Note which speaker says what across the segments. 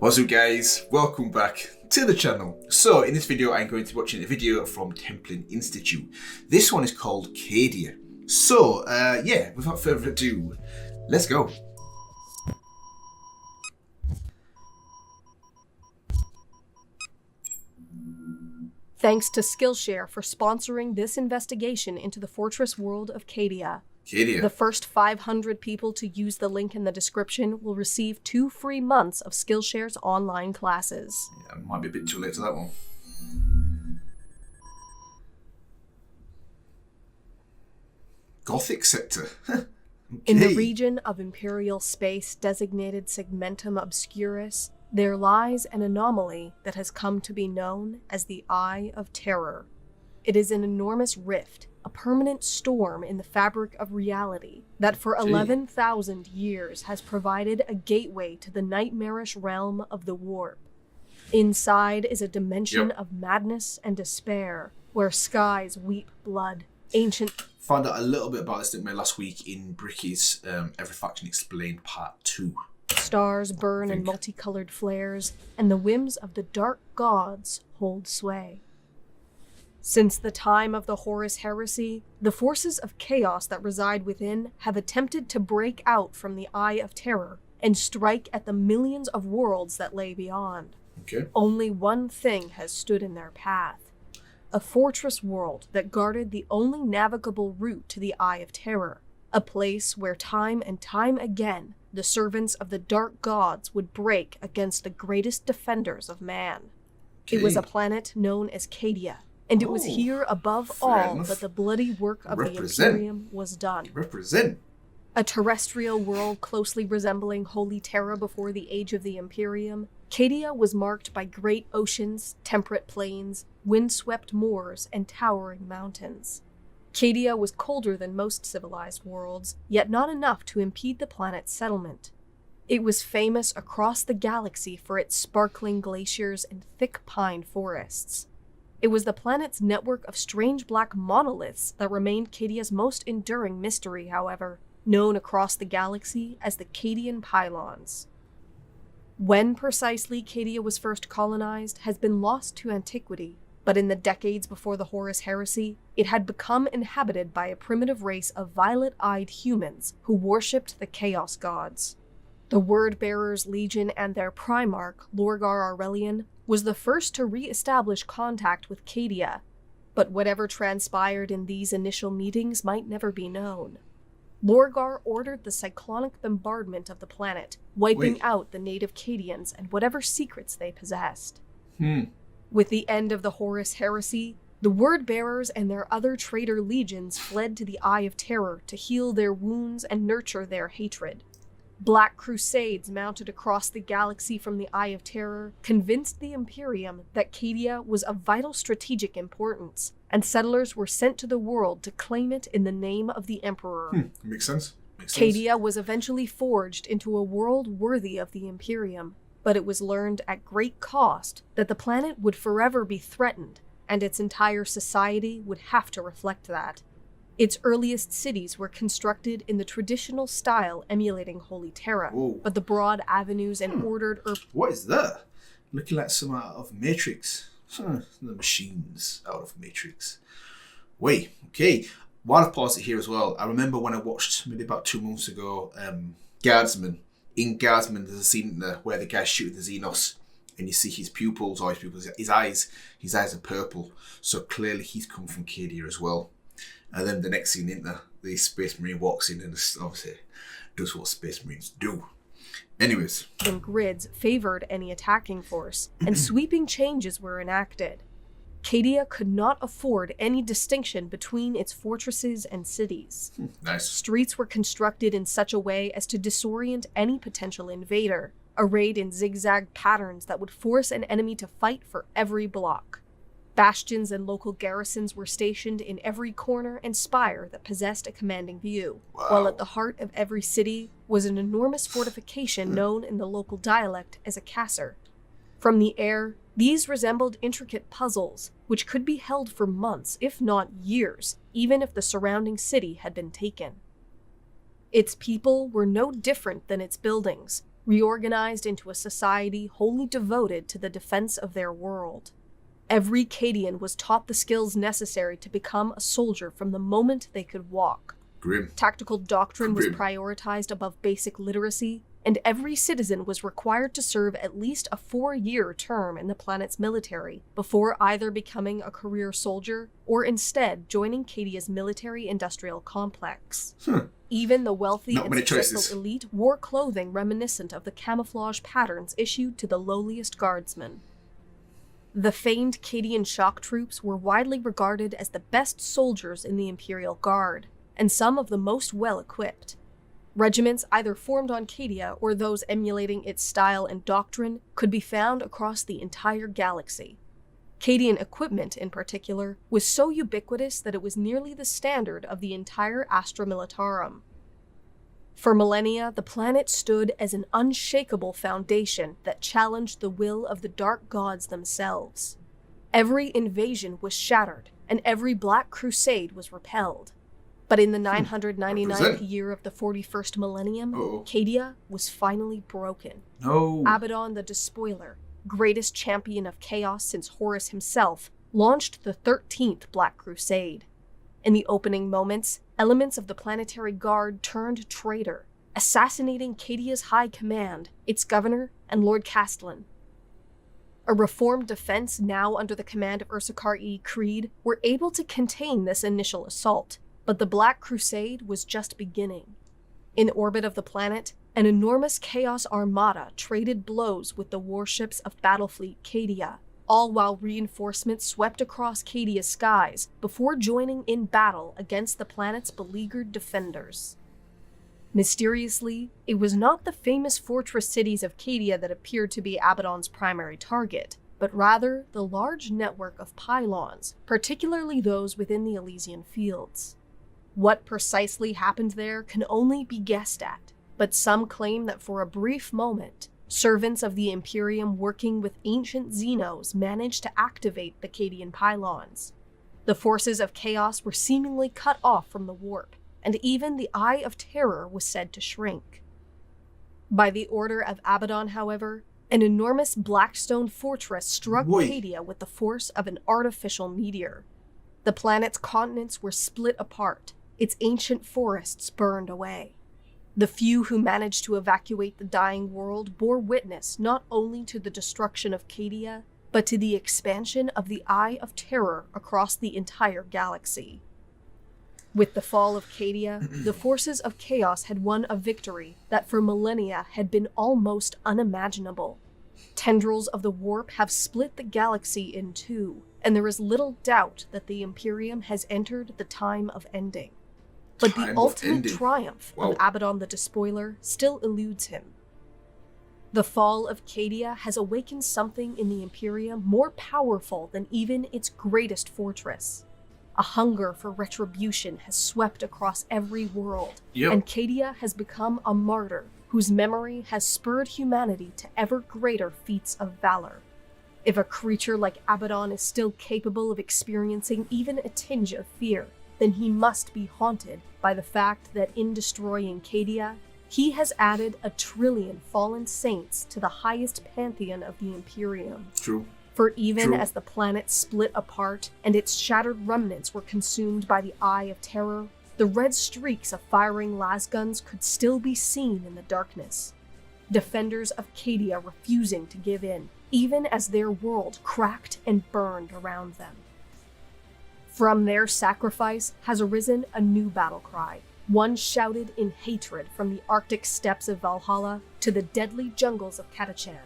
Speaker 1: What's up guys, welcome back to the channel. So in this video I'm going to be watching a video from Templin Institute. This one is called Cadia. So yeah, without further ado, let's go.
Speaker 2: Thanks to Skillshare for sponsoring this investigation into the fortress world of Cadia.
Speaker 1: Cadia.
Speaker 2: The first 500 people to use the link in the description will receive 2 free months of Skillshare's online classes.
Speaker 1: Yeah, might be a bit too late for that one. Gothic sector. Okay.
Speaker 2: In the region of Imperial space designated Segmentum Obscurus, there lies an anomaly that has come to be known as the Eye of Terror. It is an enormous rift, a permanent storm in the fabric of reality that for 11,000 years has provided a gateway to the nightmarish realm of the warp. Inside is a dimension of madness and despair, where skies weep blood, ancient...
Speaker 1: Found out a little bit about this, didn't we, last week in Bricky's Every Faction Explained Part 2.
Speaker 2: Stars burn in multicolored flares, and the whims of the dark gods hold sway. Since the time of the Horus Heresy, the forces of chaos that reside within have attempted to break out from the Eye of Terror and strike at the millions of worlds that lay beyond.
Speaker 1: Okay.
Speaker 2: Only one thing has stood in their path. A fortress world that guarded the only navigable route to the Eye of Terror. A place where time and time again, the servants of the dark gods would break against the greatest defenders of man.
Speaker 1: Okay.
Speaker 2: It was a planet known as Cadia. And it was here, above all, that the bloody work of the Imperium was done. A terrestrial world closely resembling Holy Terra before the age of the Imperium, Cadia was marked by great oceans, temperate plains, windswept moors, and towering mountains. Cadia was colder than most civilized worlds, yet not enough to impede the planet's settlement. It was famous across the galaxy for its sparkling glaciers and thick pine forests. It was the planet's network of strange black monoliths that remained Cadia's most enduring mystery, however, known across the galaxy as the Cadian Pylons. When precisely Cadia was first colonized has been lost to antiquity, but in the decades before the Horus Heresy, it had become inhabited by a primitive race of violet-eyed humans who worshipped the Chaos Gods. The Word-Bearers Legion and their Primarch, Lorgar Aurelian, was the first to re-establish contact with Cadia, but whatever transpired in these initial meetings might never be known. Lorgar ordered the cyclonic bombardment of the planet, wiping out the native Cadians and whatever secrets they possessed. With the end of the Horus Heresy, the Word-Bearers and their other traitor legions fled to the Eye of Terror to heal their wounds and nurture their hatred. Black Crusades mounted across the galaxy from the Eye of Terror convinced the Imperium that Cadia was of vital strategic importance, and settlers were sent to the world to claim it in the name of the Emperor.
Speaker 1: Makes sense.
Speaker 2: Cadia was eventually forged into a world worthy of the Imperium, but it was learned at great cost that the planet would forever be threatened, and its entire society would have to reflect that. Its earliest cities were constructed in the traditional style emulating Holy Terra, but the broad avenues and ordered
Speaker 1: What is that? Looking like some out of Matrix. The machines out of Matrix. Wait, okay. While I've paused it here as well, I remember when I watched, maybe about 2 months ago, Guardsman. In Guardsman, there's a scene there where the guy's shooting the Xenos, and you see his pupils, or his eyes are purple. So clearly he's come from Cadia as well. And then the next scene, isn't there? The Space Marine walks in and obviously does what Space Marines do. Anyways.
Speaker 2: And grids favored any attacking force, and sweeping changes were enacted. Cadia could not afford any distinction between its fortresses and cities.
Speaker 1: Nice.
Speaker 2: Streets were constructed in such a way as to disorient any potential invader, arrayed in zigzag patterns that would force an enemy to fight for every block. Bastions and local garrisons were stationed in every corner and spire that possessed a commanding view, while at the heart of every city was an enormous fortification known in the local dialect as a casser. From the air, these resembled intricate puzzles, which could be held for months, if not years, even if the surrounding city had been taken. Its people were no different than its buildings, reorganized into a society wholly devoted to the defense of their world. Every Cadian was taught the skills necessary to become a soldier from the moment they could walk.
Speaker 1: Grim.
Speaker 2: Tactical doctrine was prioritized above basic literacy, and every citizen was required to serve at least a 4-year term in the planet's military before either becoming a career soldier or instead joining Cadia's military-industrial complex. Even the wealthy and successful elite wore clothing reminiscent of the camouflage patterns issued to the lowliest guardsmen. The famed Cadian shock troops were widely regarded as the best soldiers in the Imperial Guard, and some of the most well-equipped. Regiments either formed on Cadia or those emulating its style and doctrine could be found across the entire galaxy. Cadian equipment, in particular, was so ubiquitous that it was nearly the standard of the entire Astra Militarum. For millennia, the planet stood as an unshakable foundation that challenged the will of the Dark Gods themselves. Every invasion was shattered, and every Black Crusade was repelled. But in the 999th year of the 41st millennium, Cadia was finally broken. Abaddon the Despoiler, greatest champion of chaos since Horus himself, launched the 13th Black Crusade. In the opening moments, elements of the Planetary Guard turned traitor, assassinating Cadia's high command, its governor, and Lord Castellan. A reformed defense now under the command of Ursukar E. Creed were able to contain this initial assault, but the Black Crusade was just beginning. In orbit of the planet, an enormous Chaos Armada traded blows with the warships of Battlefleet Cadia, all while reinforcements swept across Cadia's skies before joining in battle against the planet's beleaguered defenders. Mysteriously, it was not the famous fortress cities of Cadia that appeared to be Abaddon's primary target, but rather the large network of pylons, particularly those within the Elysian Fields. What precisely happened there can only be guessed at, but some claim that for a brief moment, servants of the Imperium working with ancient Xenos managed to activate the Cadian pylons. The forces of chaos were seemingly cut off from the warp, and even the Eye of Terror was said to shrink. By the order of Abaddon, however, an enormous blackstone fortress struck Cadia with the force of an artificial meteor. The planet's continents were split apart, its ancient forests burned away. The few who managed to evacuate the dying world bore witness not only to the destruction of Cadia, but to the expansion of the Eye of Terror across the entire galaxy. With the fall of Cadia, the forces of chaos had won a victory that for millennia had been almost unimaginable. Tendrils of the warp have split the galaxy in two, and there is little doubt that the Imperium has entered the time of ending. But the ultimate triumph of Abaddon the Despoiler still eludes him. The fall of Cadia has awakened something in the Imperium more powerful than even its greatest fortress. A hunger for retribution has swept across every world, and Cadia has become a martyr whose memory has spurred humanity to ever greater feats of valor. If a creature like Abaddon is still capable of experiencing even a tinge of fear, then he must be haunted by the fact that in destroying Cadia, he has added 1 trillion fallen saints to the highest pantheon of the Imperium.
Speaker 1: True.
Speaker 2: For even as the planet split apart and its shattered remnants were consumed by the Eye of Terror, the red streaks of firing lasguns could still be seen in the darkness. Defenders of Cadia refusing to give in, even as their world cracked and burned around them. From their sacrifice has arisen a new battle cry, one shouted in hatred from the Arctic steppes of Valhalla to the deadly jungles of Catachan.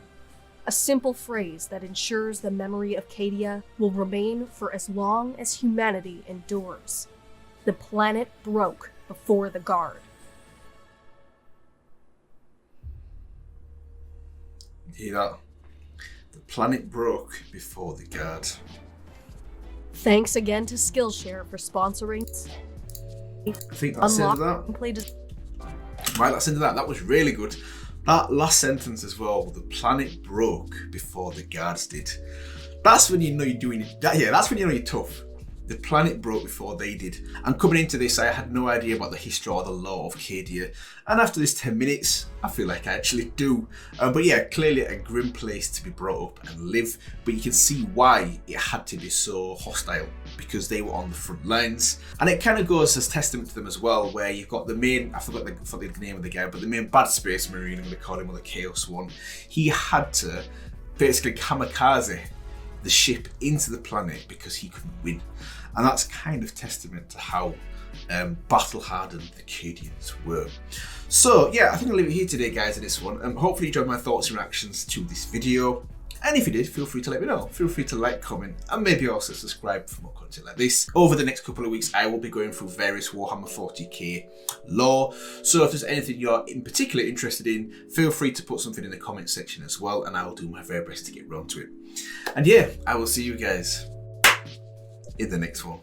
Speaker 2: A simple phrase that ensures the memory of Cadia will remain for as long as humanity endures. The planet broke before the Guard.
Speaker 1: You hear that? The planet broke before the Guard.
Speaker 2: Thanks again to Skillshare for sponsoring.
Speaker 1: I think that's the end of that. Right, that's the end of that. That was really good. That last sentence as well, the planet broke before the Guards did. That's when you know you're doing it. That's when you know you're tough. The planet broke before they did. And coming into this, I had no idea about the history or the lore of Cadia. And after this 10 minutes, I feel like I actually do. But yeah, clearly a grim place to be brought up and live. But you can see why it had to be so hostile, because they were on the front lines. And it kind of goes as testament to them as well, where you've got the main, I forgot the name of the guy, but the main bad space marine, I'm going to call him, or the Chaos one. He had to basically kamikaze the ship into the planet because he couldn't win. And that's kind of testament to how battle hardened the Cadians were. So yeah, I think I'll leave it here today, guys, in this one. Hopefully you enjoyed my thoughts and reactions to this video. And if you did, feel free to let me know. Feel free to like, comment, and maybe also subscribe for more content like this. Over the next couple of weeks, I will be going through various Warhammer 40k lore. So if there's anything you're in particular interested in, feel free to put something in the comment section as well, and I will do my very best to get round to it. And yeah, I will see you guys in the next one.